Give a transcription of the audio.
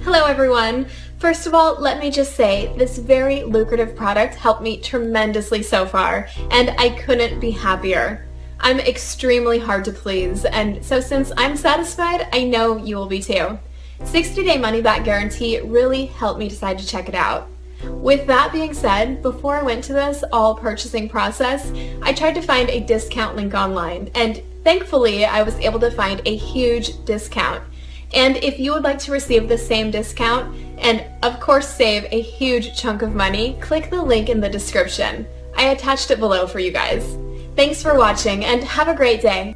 Hello everyone! First of all, let me just say, this very lucrative product helped me tremendously so far, and I couldn't be happier. I'm extremely hard to please, and so since I'm satisfied, I know you will be too. 60-day money-back guarantee really helped me decide to check it out. With that being said, before I went to this all-purchasing process, I tried to find a discount link online, and thankfully I was able to find a huge discount. And if you would like to receive the same discount, and of course save a huge chunk of money, click the link in the description. I attached it below for you guys. Thanks for watching, and have a great day!